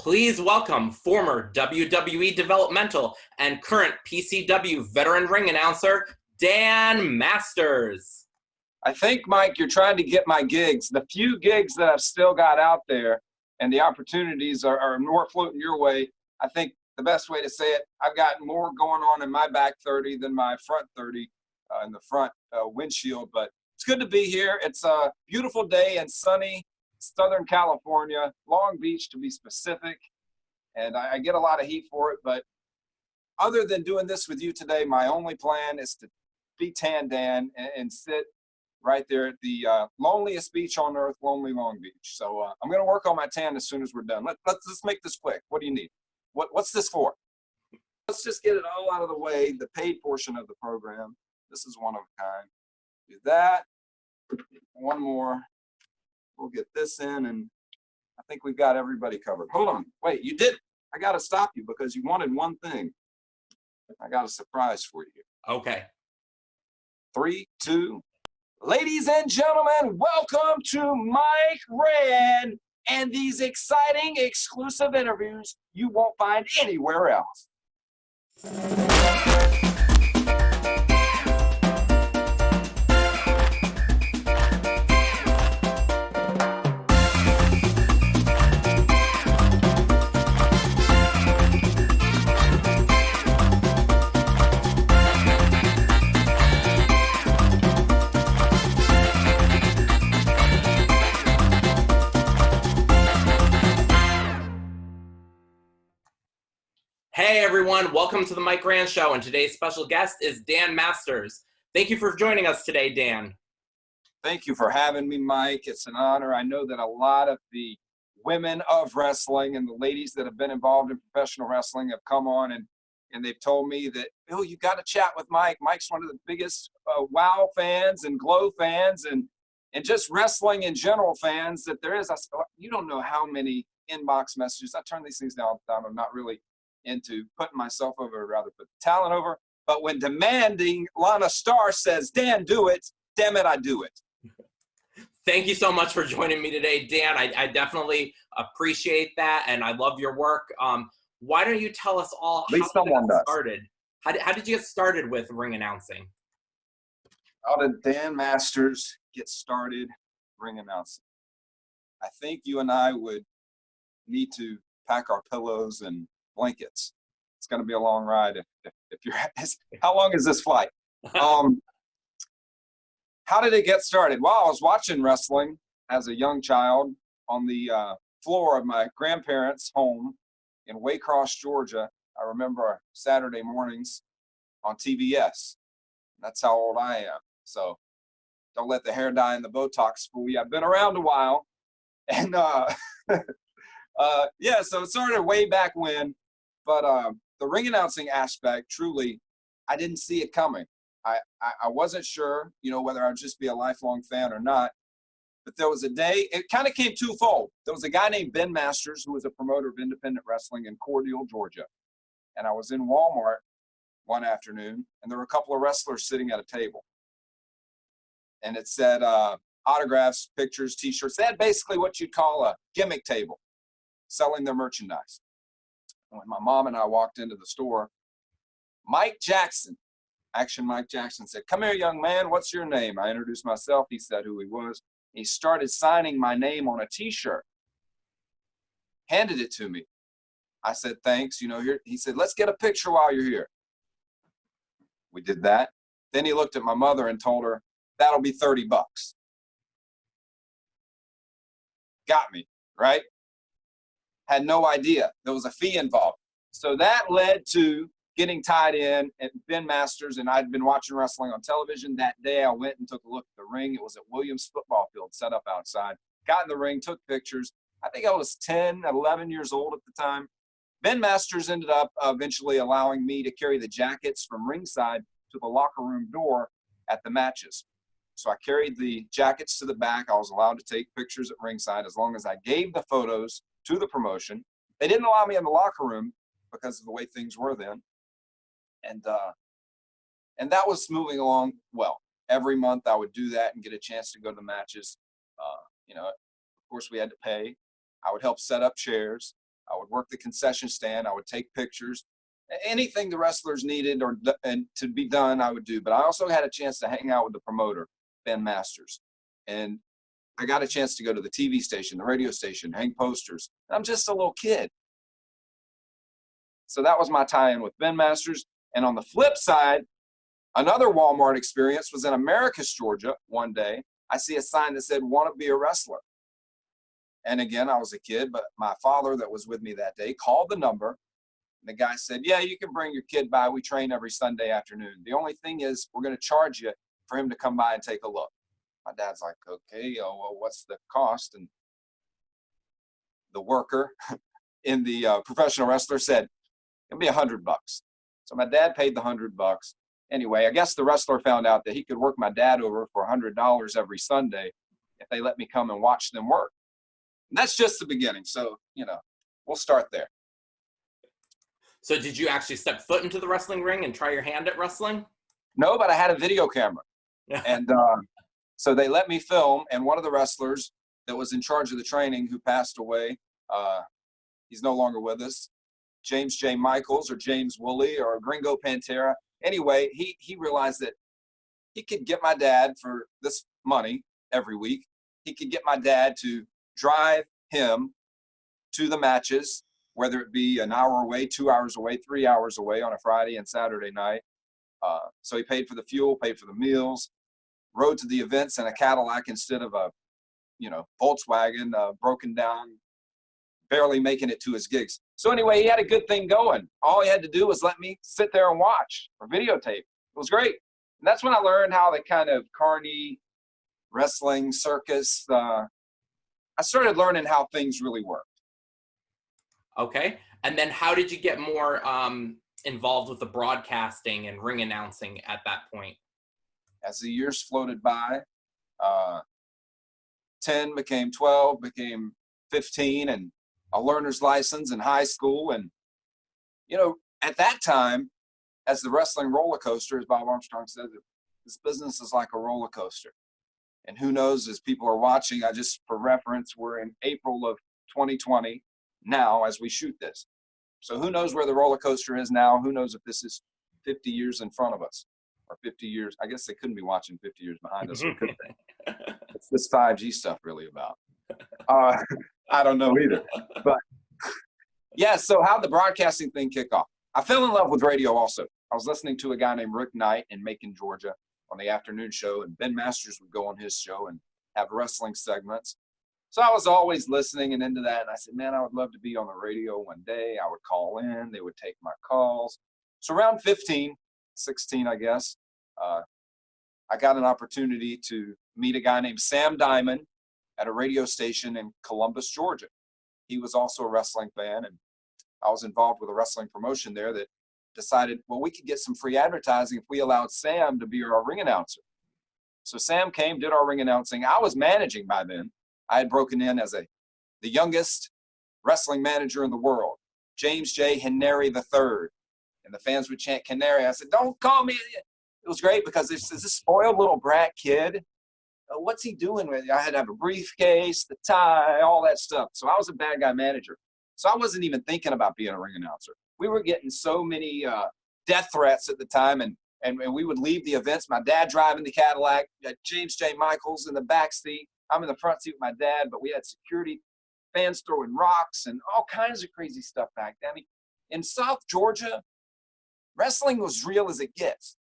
Please welcome former WWE Developmental and current PCW veteran ring announcer, Dan Masters. I think, Mike, you're trying to get my gigs. The few gigs that I've still got out there and the opportunities are more floating your way. I think the best way to say it, I've got more going on in my back 30 than my front 30 in the front windshield. But it's good to be here. It's a beautiful day in sunny Southern California, Long Beach to be specific. And I get a lot of heat for it. But other than doing this with you today, my only plan is to be Tan Dan and sit right there at the loneliest beach on earth, Lonely Long Beach. So I'm going to work on my tan as soon as we're done. Let's make this quick. What do you need? What's this for? Let's just get it all out of the way, the paid portion of the program. This is one of a kind. Do that. One more. We'll get this in, and I think we've got everybody covered. Hold on. Wait, you did. I got to stop you because you wanted one thing. I got a surprise for you. Okay. 3, 2. Ladies and gentlemen, welcome to Mike Rand and these exciting exclusive interviews you won't find anywhere else. Hey everyone, welcome to the Mike Rand Show, and today's special guest is Dan Masters. Thank you for joining us today, Dan. Thank you for having me, Mike. It's an honor. I know that a lot of the women of wrestling and the ladies that have been involved in professional wrestling have come on and they've told me that, Bill, you got to chat with Mike. Mike's one of the biggest WOW fans and Glow fans and just wrestling in general fans that there is. I said, you don't know how many inbox messages. I turn these things down all the time. I'm not really into putting myself over, rather put the talent over. But when demanding Lana Starr says, Dan, do it, damn it, I do it. Thank you so much for joining me today, Dan. I definitely appreciate that, and I love your work. Why don't you tell us all how you got started? How did you get started with ring announcing? How did Dan Masters get started ring announcing? I think you and I would need to pack our pillows and blankets. It's going to be a long ride if you're. How long is this flight? How did it get started? Well, I was watching wrestling as a young child on the floor of my grandparents' home in Waycross, Georgia. I remember Saturday mornings on TBS. That's how old I am. So don't let the hair dye and the Botox fool you. I've been around a while, and yeah. So it started way back when. But the ring announcing aspect, truly, I didn't see it coming. I wasn't sure, whether I'd just be a lifelong fan or not. But there was a day, it kind of came twofold. There was a guy named Ben Masters who was a promoter of independent wrestling in Cordial, Georgia. And I was in Walmart one afternoon, and there were a couple of wrestlers sitting at a table. And it said autographs, pictures, T-shirts. They had basically what you'd call a gimmick table, selling their merchandise. When my mom and I walked into the store, Mike Jackson, Action Mike Jackson, said, "Come here, young man, what's your name?" I introduced myself. He said who he was. He started signing my name on a T-shirt, handed it to me. I said, "Thanks." Here. He said, "Let's get a picture while you're here." We did that. Then he looked at my mother and told her, "That'll be $30. Got me, right? Had no idea there was a fee involved. So that led to getting tied in at Ben Masters, and I'd been watching wrestling on television. That day I went and took a look at the ring. It was at Williams football field set up outside. Got in the ring, took pictures. I think I was 10, 11 years old at the time. Ben Masters ended up eventually allowing me to carry the jackets from ringside to the locker room door at the matches. So I carried the jackets to the back. I was allowed to take pictures at ringside as long as I gave the photos to the promotion. They didn't allow me in the locker room because of the way things were then. And that was moving along well. Every month I would do that and get a chance to go to the matches. Of course we had to pay. I would help set up chairs. I would work the concession stand. I would take pictures. Anything the wrestlers needed and to be done, I would do. But I also had a chance to hang out with the promoter, Ben Masters. And I got a chance to go to the TV station, the radio station, hang posters. I'm just a little kid. So that was my tie-in with Ben Masters. And on the flip side, another Walmart experience was in Americus, Georgia. One day, I see a sign that said, "Want to be a wrestler." And again, I was a kid, but my father that was with me that day called the number. And the guy said, "Yeah, you can bring your kid by. We train every Sunday afternoon. The only thing is we're going to charge you for him to come by and take a look." My dad's like, "Okay, well, what's the cost?" And the worker in the professional wrestler said, "It'll be $100." So my dad paid the $100. Anyway, I guess the wrestler found out that he could work my dad over for $100 every Sunday if they let me come and watch them work. And that's just the beginning. So, we'll start there. So did you actually step foot into the wrestling ring and try your hand at wrestling? No, but I had a video camera. And so they let me film. And one of the wrestlers that was in charge of the training, who passed away, he's no longer with us, James J. Michaels or James Woolley or Gringo Pantera. Anyway, he realized that he could get my dad for this money every week. He could get my dad to drive him to the matches, whether it be an hour away, 2 hours away, 3 hours away on a Friday and Saturday night. So he paid for the fuel, paid for the meals, rode to the events in a Cadillac instead of a, Volkswagen, broken down, barely making it to his gigs. So anyway, he had a good thing going. All he had to do was let me sit there and watch or videotape. It was great. And that's when I learned how the kind of carny wrestling circus, I started learning how things really work. Okay. And then how did you get more involved with the broadcasting and ring announcing at that point? As the years floated by, 10 became 12, became 15, and a learner's license in high school. And, at that time, as the wrestling roller coaster, as Bob Armstrong said, this business is like a roller coaster. And who knows, as people are watching, for reference, we're in April of 2020 now as we shoot this. So who knows where the roller coaster is now? Who knows if this is 50 years in front of us or 50 years? I guess they couldn't be watching 50 years behind us. Or could they? What's this 5G stuff really about? I don't know either. But yeah, so how'd the broadcasting thing kick off? I fell in love with radio also. I was listening to a guy named Rick Knight in Macon, Georgia on the afternoon show, and Ben Masters would go on his show and have wrestling segments. So I was always listening and into that. And I said, man, I would love to be on the radio one day. I would call in. They would take my calls. So around 15, 16, I guess, I got an opportunity to meet a guy named Sam Diamond at a radio station in Columbus, Georgia. He was also a wrestling fan, and I was involved with a wrestling promotion there that decided, well, we could get some free advertising if we allowed Sam to be our ring announcer. So Sam came, did our ring announcing. I was managing by then. I had broken in as the youngest wrestling manager in the world, James J. Henry III. And the fans would chant Canary. I said, don't call me. It was great because this spoiled little brat kid. What's he doing with it? I had to have a briefcase, the tie, all that stuff. So I was a bad guy manager. So I wasn't even thinking about being a ring announcer. We were getting so many death threats at the time, and we would leave the events. My dad driving the Cadillac, James J. Michaels in the back seat. I'm in the front seat with my dad, but we had security, fans throwing rocks and all kinds of crazy stuff back then. I mean, in South Georgia, wrestling was real as it gets.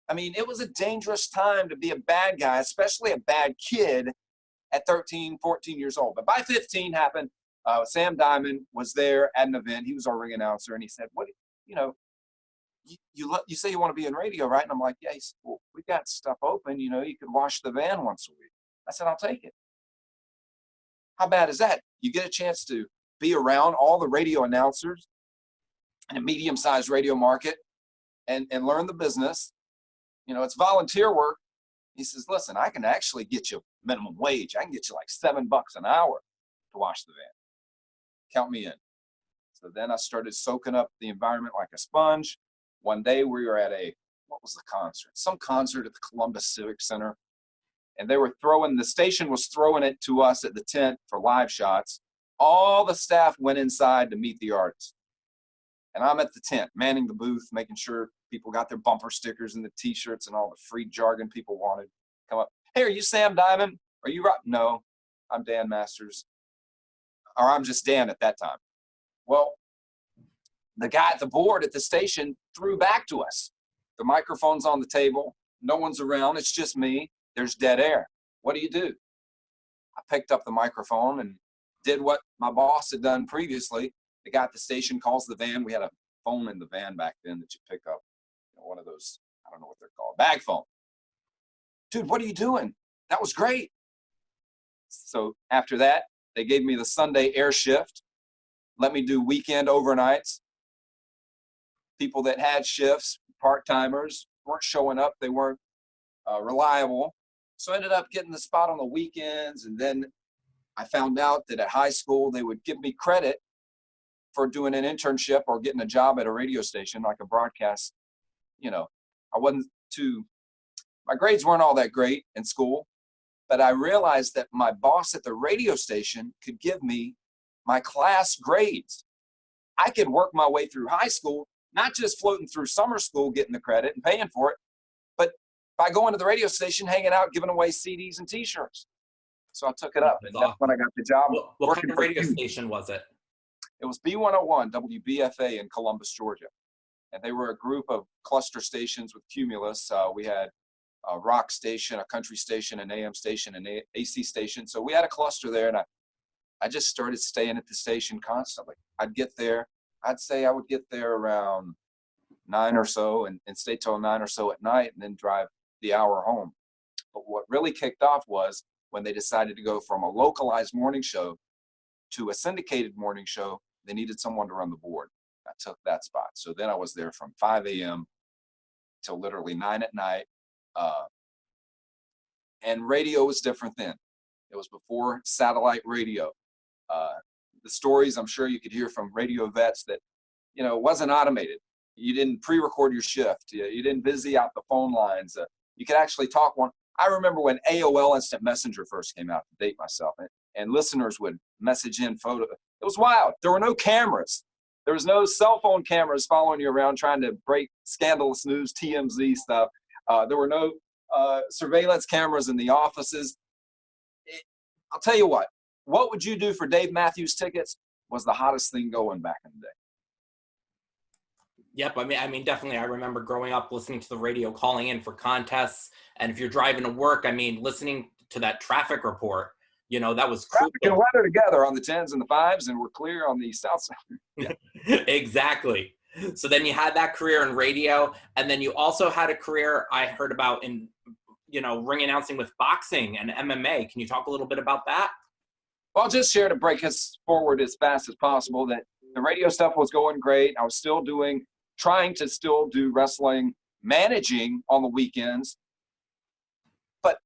I mean, it was a dangerous time to be a bad guy, especially a bad kid at 13, 14 years old. But by 15 happened, Sam Diamond was there at an event. He was our ring announcer, and he said, "What, you say you want to be in radio, right?" And I'm like, "Yeah." He said, "Well, we've got stuff open. You could wash the van once a week." I said, "I'll take it." How bad is that? You get a chance to be around all the radio announcers in a medium-sized radio market and learn the business. It's volunteer work. He says, "Listen, I can actually get you minimum wage. I can get you like $7 an hour to wash the van. Count me in." So then I started soaking up the environment like a sponge. One day we were at what was the concert? Some concert at the Columbus Civic Center. And the station was throwing it to us at the tent for live shots All the staff went inside to meet the artist. And I'm at the tent, manning the booth, making sure people got their bumper stickers and the t-shirts and all the free jargon people wanted. Come up, hey, are you Sam Diamond? Are you right? No, I'm Dan Masters. Or I'm just Dan at that time. Well, the guy at the board at the station threw back to us. The microphone's on the table. No one's around. It's just me. There's dead air. What do? I picked up the microphone and did what my boss had done previously. The guy at the station calls the van. We had a phone in the van back then that you pick up, one of those, I don't know what they're called, bag phone. Dude, what are you doing? That was great. So after that, they gave me the Sunday air shift, let me do weekend overnights. People that had shifts, part-timers, weren't showing up. They weren't reliable. So I ended up getting the spot on the weekends. And then I found out that at high school, they would give me credit for doing an internship or getting a job at a radio station, like a broadcast. My grades weren't all that great in school, but I realized that my boss at the radio station could give me my class grades. I could work my way through high school, not just floating through summer school, getting the credit and paying for it, but by going to the radio station, hanging out, giving away CDs and t-shirts. So I took it up, and that's when I got the job. What kind of radio station was it? It was B101, WBFA in Columbus, Georgia. And they were a group of cluster stations with Cumulus. We had a rock station, a country station, an AM station, an AC station. So we had a cluster there, and I just started staying at the station constantly. I'd say I would get there around 9 or so and stay till 9 or so at night and then drive the hour home. But what really kicked off was when they decided to go from a localized morning show to a syndicated morning show. They needed someone to run the board. I took that spot. So then I was there from 5 a.m. till literally 9 at night. And radio was different then. It was before satellite radio. The stories I'm sure you could hear from radio vets that, it wasn't automated. You didn't pre-record your shift. You didn't busy out the phone lines. You could actually talk one. I remember when AOL Instant Messenger first came out, to date myself, and listeners would message in photo. It was wild. There were no cameras. There was no cell phone cameras following you around trying to break scandalous news, TMZ stuff. There were no surveillance cameras in the offices. I'll tell you what would you do for Dave Matthews tickets was the hottest thing going back in the day. Yep, I mean, definitely. I remember growing up listening to the radio, calling in for contests, and if you're driving to work, listening to that traffic report, that was crucial. Traffic and weather together on the 10s and the 5s, and we're clear on the south side. Yeah. Exactly. So then you had that career in radio, and then you also had a career I heard about in, ring announcing with boxing and MMA. Can you talk a little bit about that? Well, I'll just share to break us forward as fast as possible that the radio stuff was going great. I was still trying to still do wrestling, managing on the weekends. But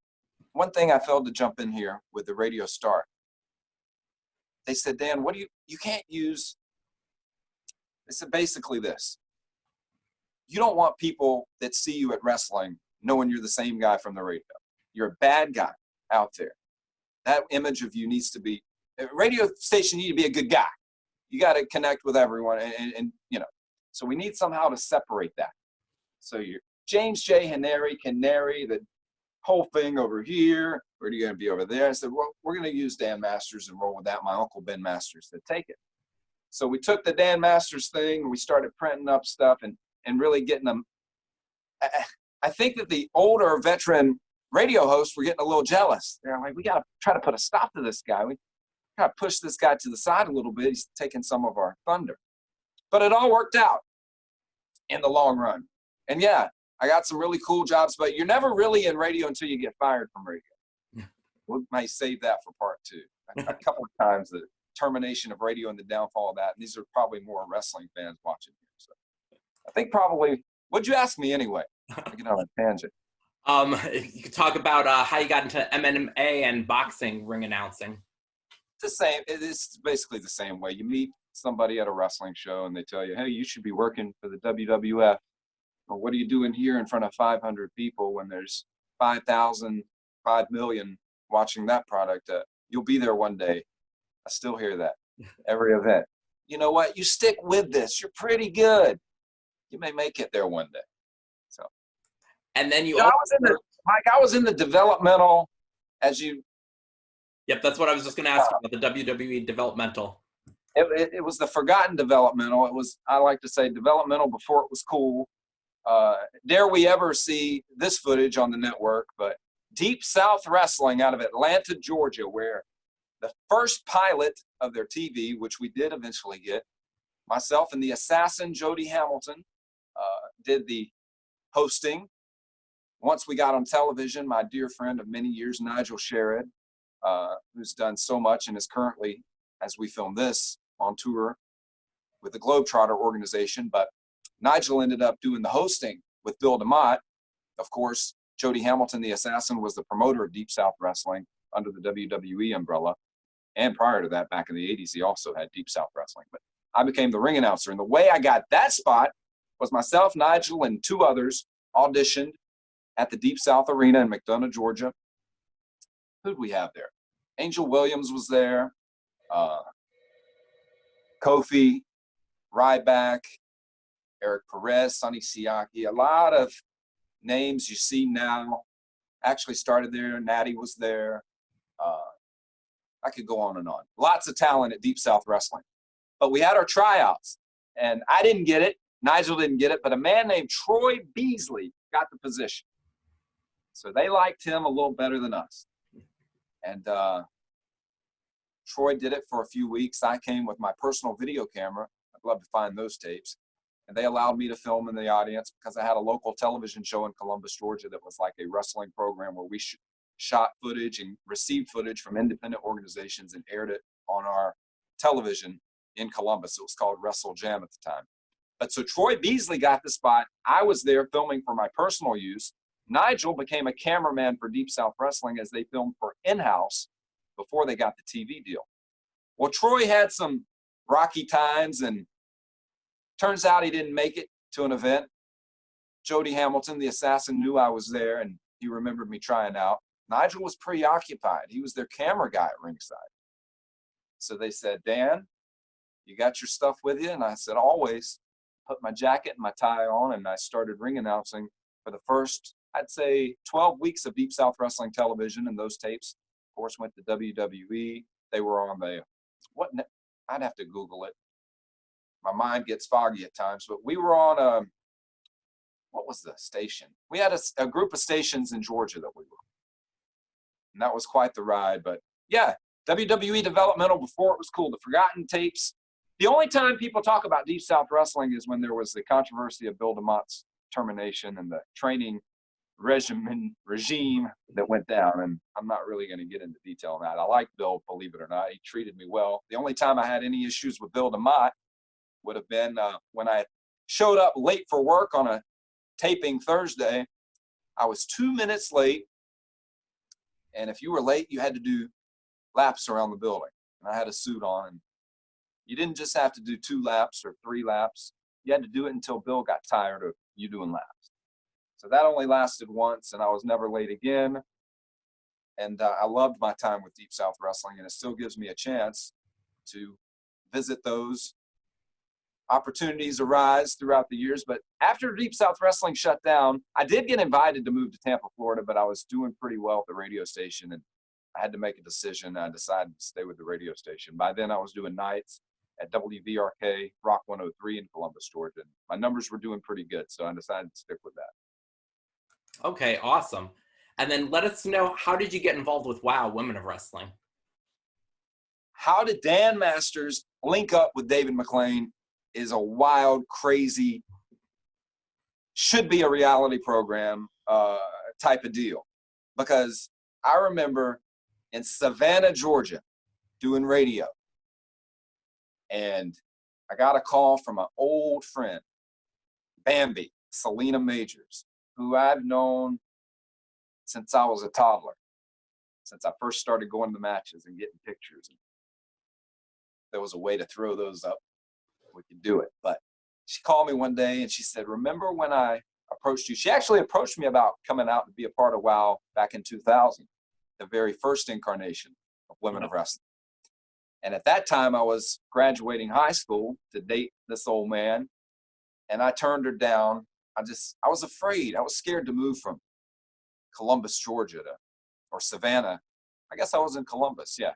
one thing I failed to jump in here with the radio start. They said, Dan, you can't use, they said basically this. You don't want people that see you at wrestling knowing you're the same guy from the radio. You're a bad guy out there. That image of you needs to be, a radio station, you need to be a good guy. You got to connect with everyone and so we need somehow to separate that. So you're James J. Canary, the whole thing over here, or are you going to be over there? I said, well, we're going to use Dan Masters and roll with that. My uncle Ben Masters to take it. So we took the Dan Masters thing and we started printing up stuff and really getting them. I think that the older veteran radio hosts were getting a little jealous. They're like, we got to try to put a stop to this guy. We got to push this guy to the side a little bit. He's taking some of our thunder. But it all worked out in the long run. And yeah, I got some really cool jobs, but you're never really in radio until you get fired from radio. We might save that for part 2. A couple of times, the termination of radio and the downfall of that. And these are probably more wrestling fans watching here. So I think probably, what'd you ask me anyway? I get on a tangent. You could talk about how you got into MMA and boxing ring announcing. The same. It's basically the same way. You meet somebody at a wrestling show and they tell you, hey, you should be working for the WWF. Well, what are you doing here in front of 500 people when there's 5,000, 5 million watching that product? You'll be there one day. I still hear that. every event. You know what? You stick with this. You're pretty good. You may make it there one day. So, and then you I was in the developmental, as you. Yep, that's what I was just going to ask you about, the WWE developmental. It was the forgotten developmental. It was, I like to say, developmental before it was cool. Dare we ever see this footage on the network, but Deep South Wrestling out of Atlanta, Georgia, where the first pilot of their TV, which we did eventually get, myself and the assassin Jody Hamilton did the hosting. Once we got on television, my dear friend of many years, Nigel Sherrod, who's done so much and is currently, as we film this, on tour with the Globetrotter organization. But Nigel ended up doing the hosting with Bill DeMott. Of course, Jody Hamilton, the assassin, was the promoter of Deep South Wrestling under the WWE umbrella. And prior to that, back in the 80s, he also had Deep South Wrestling. But I became the ring announcer. And the way I got that spot was myself, Nigel, and two others auditioned at the Deep South Arena in McDonough, Georgia. Who'd we have there? Angel Williams was there. Kofi, Ryback, Eric Perez, Sonny Siaki, a lot of names you see now actually started there. Natty was there. I could go on and on. Lots of talent at Deep South Wrestling. But we had our tryouts, and I didn't get it. Nigel didn't get it, but a man named Troy Beasley got the position. So they liked him a little better than us. And Troy did it for a few weeks. I came with my personal video camera. I'd love to find those tapes. And they allowed me to film in the audience because I had a local television show in Columbus, Georgia that was like a wrestling program where we shot footage and received footage from independent organizations and aired it on our television in Columbus. It was called Wrestle Jam at the time. But so Troy Beasley got the spot. I was there filming for my personal use. Nigel became a cameraman for Deep South Wrestling as they filmed for in-house before they got the TV deal. Well, Troy had some rocky times, and turns out he didn't make it to an event. Jody Hamilton, the assassin, knew I was there, and he remembered me trying out. Nigel was preoccupied. He was their camera guy at ringside. So they said, Dan, you got your stuff with you? And I said, always. Put my jacket and my tie on, and I started ring announcing for the first, I'd say, 12 weeks of Deep South Wrestling television, and those tapes, of course, went to WWE. They were on the, I'd have to Google it. My mind gets foggy at times, but we were on what was the station? We had a group of stations in Georgia that we were on. And that was quite the ride. But yeah, WWE developmental before it was cool. The forgotten tapes. The only time people talk about Deep South Wrestling is when there was the controversy of Bill DeMott's termination and the training regime that went down. And I'm not really going to get into detail on that. I like Bill, believe it or not. He treated me well. The only time I had any issues with Bill DeMott would have been when I showed up late for work on a taping Thursday. I was 2 minutes late. And if you were late, you had to do laps around the building. And I had a suit on. And you didn't just have to do 2 laps or 3 laps. You had to do it until Bill got tired of you doing laps. So that only lasted once, and I was never late again. And I loved my time with Deep South Wrestling, and it still gives me a chance to visit those. Opportunities arise throughout the years. But after Deep South Wrestling shut down, I did get invited to move to Tampa, Florida, but I was doing pretty well at the radio station, and I had to make a decision. I decided to stay with the radio station. By then, I was doing nights at WVRK Rock 103 in Columbus, Georgia. My numbers were doing pretty good, so I decided to stick with that. Okay, awesome. And then let us know, how did you get involved with WOW, Women of Wrestling? How did Dan Masters link up with David McLean is a wild, crazy, should be a reality program type of deal. Because I remember in Savannah, Georgia, doing radio. And I got a call from an old friend, Bambi, Selena Majors, who I've known since I was a toddler, since I first started going to matches and getting pictures. And there was a way to throw those up, we could do it. But she called me one day and she said, remember when I approached you? She actually approached me about coming out to be a part of WOW back in 2000, the very first incarnation of Women of Wrestling. And at that time, I was graduating high school to date this old man. And I turned her down. I was afraid. I was scared to move from Columbus, Georgia or Savannah. I guess I was in Columbus, yeah,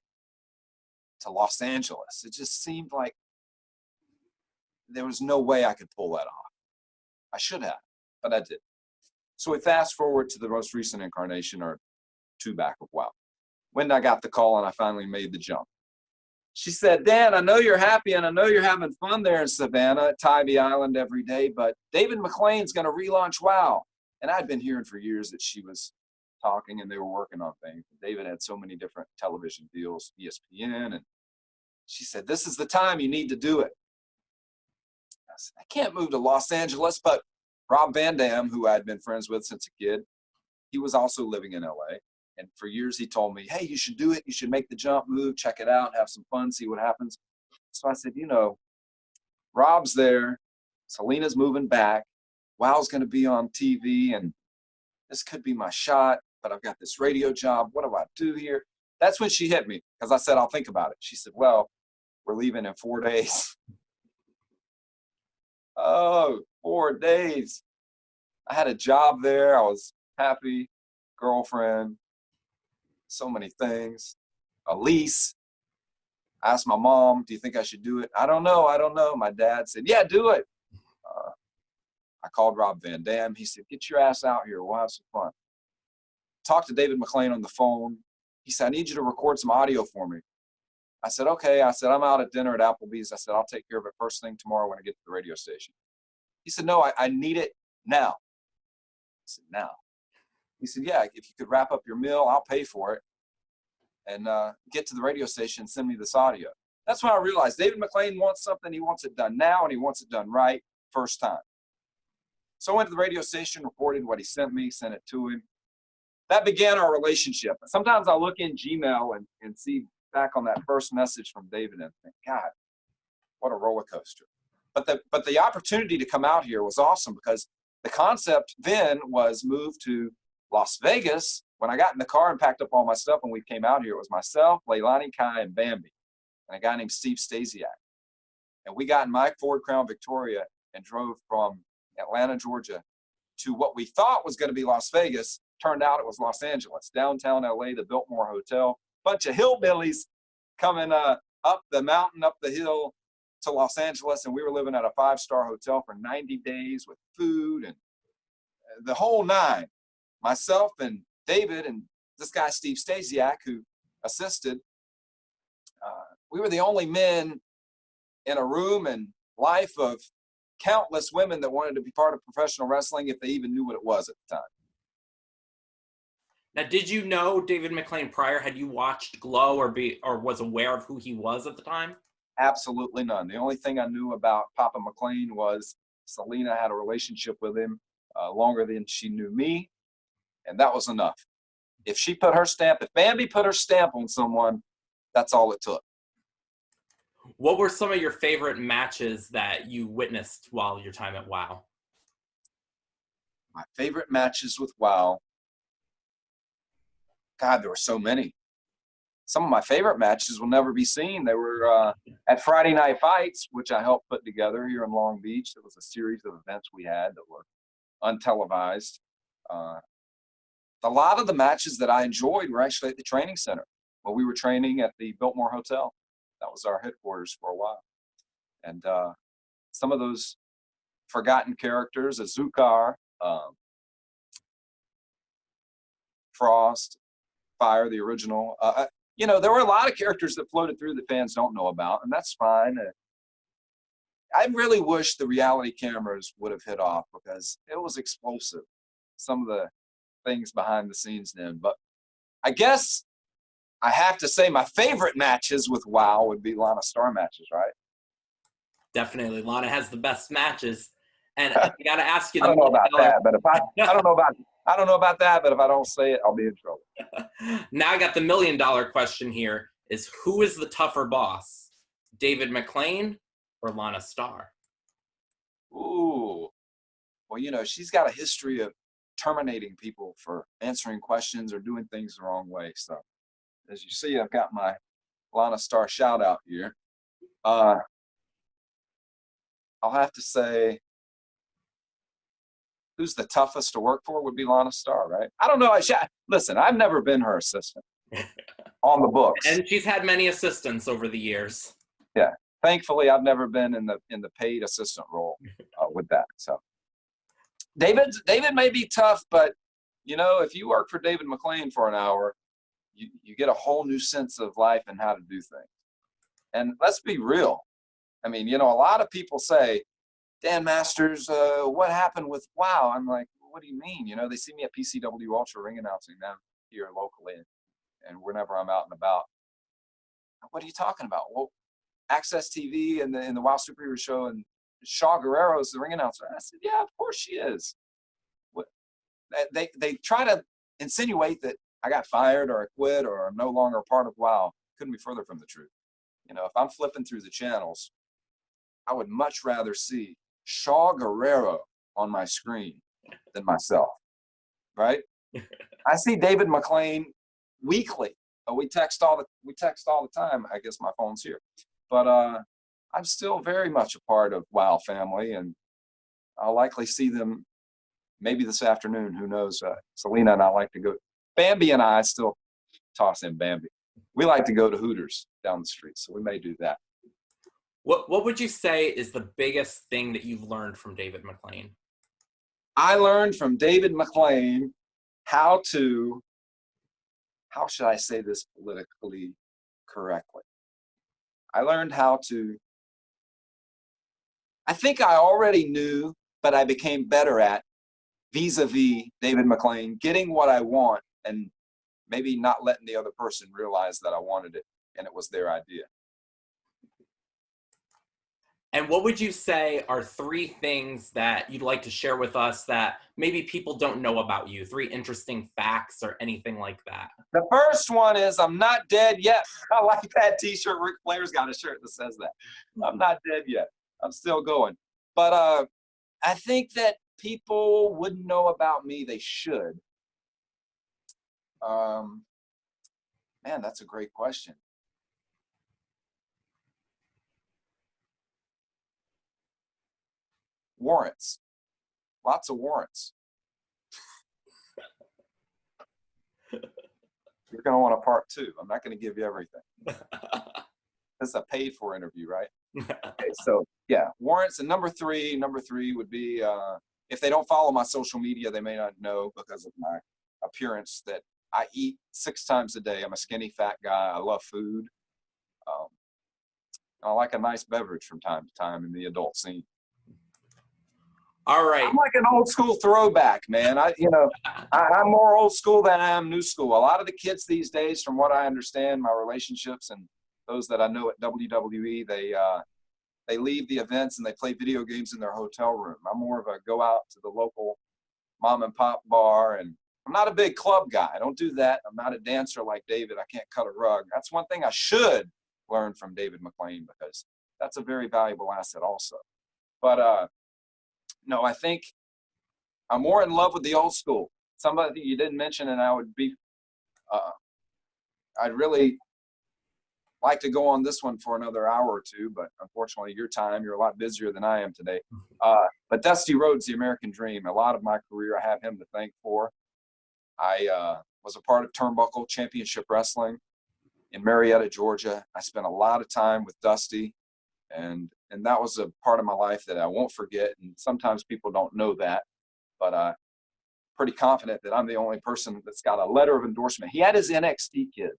to Los Angeles. It just seemed like there was no way I could pull that off. I should have, but I didn't. So we fast forward to the most recent incarnation, or two back of WoW. When I got the call and I finally made the jump. She said, Dan, I know you're happy and I know you're having fun there in Savannah at Tybee Island every day, but David McLean's going to relaunch WoW. And I'd been hearing for years that she was talking and they were working on things. David had so many different television deals, ESPN, and she said, this is the time you need to do it. I said, I can't move to Los Angeles, but Rob Van Dam, who I'd been friends with since a kid, he was also living in LA. And for years he told me, hey, you should do it. You should make the jump, move, check it out, have some fun, see what happens. So I said, Rob's there. Selena's moving back. WoW's going to be on TV, and this could be my shot, but I've got this radio job. What do I do here? That's when she hit me, because I said, I'll think about it. She said, well, we're leaving in 4 days. Oh, 4 days. I had a job there. I was happy, girlfriend, so many things, a lease. I asked my mom, do you think I should do it? I don't know. My dad said, yeah, do it. I called Rob Van Dam. He said, get your ass out here. We'll have some fun. Talked to David McLean on the phone. He said, I need you to record some audio for me. I said, okay. I said, I'm out at dinner at Applebee's. I said, I'll take care of it first thing tomorrow when I get to the radio station. He said, no, I need it now. I said, now? He said, yeah, if you could wrap up your meal, I'll pay for it. And get to the radio station and send me this audio. That's when I realized David McLean wants something. He wants it done now, and he wants it done right first time. So I went to the radio station, recorded what he sent me, sent it to him. That began our relationship. Sometimes I look in Gmail and see back on that first message from David and think, God, what a roller coaster. But the opportunity to come out here was awesome, because the concept then was moved to Las Vegas. When I got in the car and packed up all my stuff and we came out here, it was myself, Leilani Kai, and Bambi, and a guy named Steve Stasiak. And we got in my Ford Crown Victoria and drove from Atlanta, Georgia, to what we thought was going to be Las Vegas. Turned out it was Los Angeles, downtown LA, the Biltmore Hotel. Bunch of hillbillies coming up the mountain, up the hill to Los Angeles, and we were living at a 5-star hotel for 90 days with food and the whole nine. Myself and David and this guy, Steve Stasiak, who assisted, we were the only men in a room and life of countless women that wanted to be part of professional wrestling if they even knew what it was at the time. Now, did you know David McLean prior? Had you watched Glow or was aware of who he was at the time? Absolutely none. The only thing I knew about Papa McLean was Selena had a relationship with him longer than she knew me, and that was enough. If she put her stamp, if Bambi put her stamp on someone, that's all it took. What were some of your favorite matches that you witnessed while your time at WoW? My favorite matches with WoW, God, there were so many. Some of my favorite matches will never be seen. They were at Friday Night Fights, which I helped put together here in Long Beach. There was a series of events we had that were untelevised. A lot of the matches that I enjoyed were actually at the training center. Well, we were training at the Biltmore Hotel. That was our headquarters for a while. And some of those forgotten characters, Azukar, Frost, Fire, the original. There were a lot of characters that floated through that fans don't know about, and that's fine. I really wish the reality cameras would have hit off, because it was explosive, some of the things behind the scenes then. But I guess I have to say my favorite matches with WoW would be Lana Star matches, right? Definitely. Lana has the best matches. And I got to ask you. I don't know about that, but I don't know about that, but if I don't say it, I'll be in trouble. Now I got the $1 million question here is, who is the tougher boss? David McLean or Lana Star? Ooh. Well, she's got a history of terminating people for answering questions or doing things the wrong way. So as you see, I've got my Lana Star shout out here. I'll have to say, who's the toughest to work for would be Lana Star, right? I don't know. Listen, I've never been her assistant on the books. And she's had many assistants over the years. Yeah. Thankfully, I've never been in the paid assistant role with that. So David may be tough, but you know, if you work for David McLean for an hour, you get a whole new sense of life and how to do things. And let's be real. I mean, you know, a lot of people say, Dan Masters, what happened with WOW? I'm like, what do you mean? You know, they see me at PCW Ultra ring announcing now here locally, and whenever I'm out and about. What are you talking about? Well, Access TV and the WOW Superhero Show, and Shaw Guerrero is the ring announcer. I said, yeah, of course she is. What, they try to insinuate that I got fired or I quit or I'm no longer a part of WOW. Couldn't be further from the truth. You know, if I'm flipping through the channels, I would much rather see Shaw Guerrero on my screen than myself, right? I see David McLean weekly. We text all the time. I guess my phone's here, but I'm still very much a part of WOW family, and I'll likely see them maybe this afternoon. Who knows? Selena and I like to go. Bambi and I still toss in Bambi. We like to go to Hooters down the street, so we may do that. What would you say is the biggest thing that you've learned from David McLean? I learned from David McLean how should I say this politically correctly? I learned how to, I think I already knew, but I became better at vis-a-vis David McLean, getting what I want and maybe not letting the other person realize that I wanted it and it was their idea. And what would you say are 3 things that you'd like to share with us that maybe people don't know about you? 3 interesting facts or anything like that. The first one is I'm not dead yet. I like that t-shirt. Ric Flair's got a shirt that says that. I'm not dead yet. I'm still going. But I think that people wouldn't know about me. They should. Man, that's a great question. Warrants. Lots of warrants. You're going to want a part 2. I'm not going to give you everything. This is a paid for interview, right? Okay, so yeah, warrants. And number three would be if they don't follow my social media, they may not know because of my appearance that I eat 6 times a day. I'm a skinny fat guy. I love food. I like a nice beverage from time to time in the adult scene. All right. I'm like an old school throwback, man. I'm more old school than I am new school. A lot of the kids these days, from what I understand, my relationships and those that I know at WWE, they leave the events and they play video games in their hotel room. I'm more of a go out to the local mom and pop bar, and I'm not a big club guy. I don't do that. I'm not a dancer like David. I can't cut a rug. That's one thing I should learn from David McLean because that's a very valuable asset also. But no, I think I'm more in love with the old school. Somebody you didn't mention, and I would be, I'd really like to go on this one for another hour or 2, but unfortunately you're a lot busier than I am today. But Dusty Rhodes, the American Dream, a lot of my career I have him to thank for. I was a part of Turnbuckle Championship Wrestling in Marietta, Georgia. I spent a lot of time with Dusty, and that was a part of my life that I won't forget. And sometimes people don't know that, but I'm pretty confident that I'm the only person that's got a letter of endorsement. He had his NXT kid,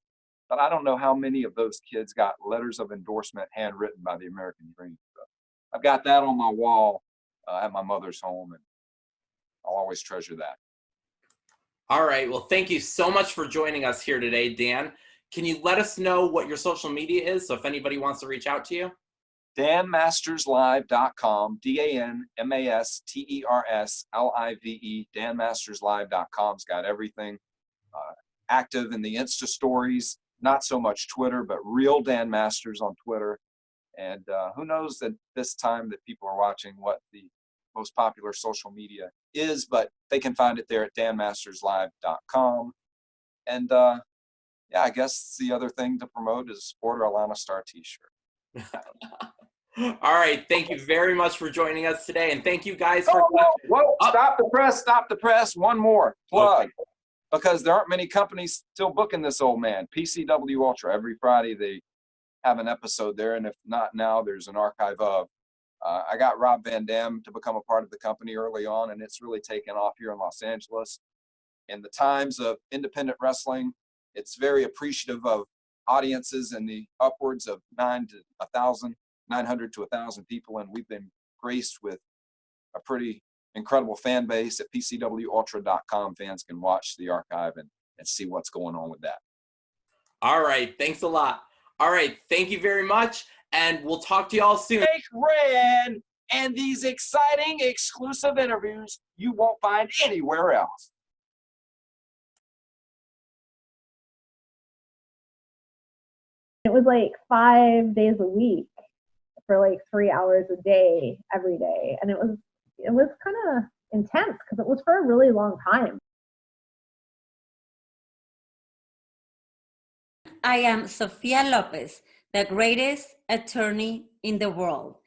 but I don't know how many of those kids got letters of endorsement handwritten by the American Dream. So I've got that on my wall at my mother's home, and I'll always treasure that. All right. Well, thank you so much for joining us here today, Dan. Can you let us know what your social media is, so if anybody wants to reach out to you? DanMastersLive.com, DanMastersLive, DanMastersLive.com's got everything active in the Insta stories, not so much Twitter, but real Dan Masters on Twitter. And who knows at this time that people are watching what the most popular social media is, but they can find it there at DanMastersLive.com. And yeah, I guess the other thing to promote is Sport Atlanta Star t-shirt. All right. Thank you very much for joining us today. And thank you guys for watching. Whoa, stop the press. One more plug. Okay. Because there aren't many companies still booking this old man. PCW Ultra, every Friday they have an episode there. And if not now, there's an archive of. I got Rob Van Dam to become a part of the company early on, and it's really taken off here in Los Angeles. In the times of independent wrestling, it's very appreciative of audiences in the upwards of 900 to 1,000 people, and we've been graced with a pretty incredible fan base. At PCWUltra.com, fans can watch the archive and see what's going on with that. All right, thanks a lot. All right, thank you very much, and we'll talk to y'all soon. Red, and these exciting exclusive interviews you won't find anywhere else. It was like 5 days a week for like 3 hours a day, every day. And it was kind of intense because it was for a really long time. I am Sofia Lopez, the greatest attorney in the world.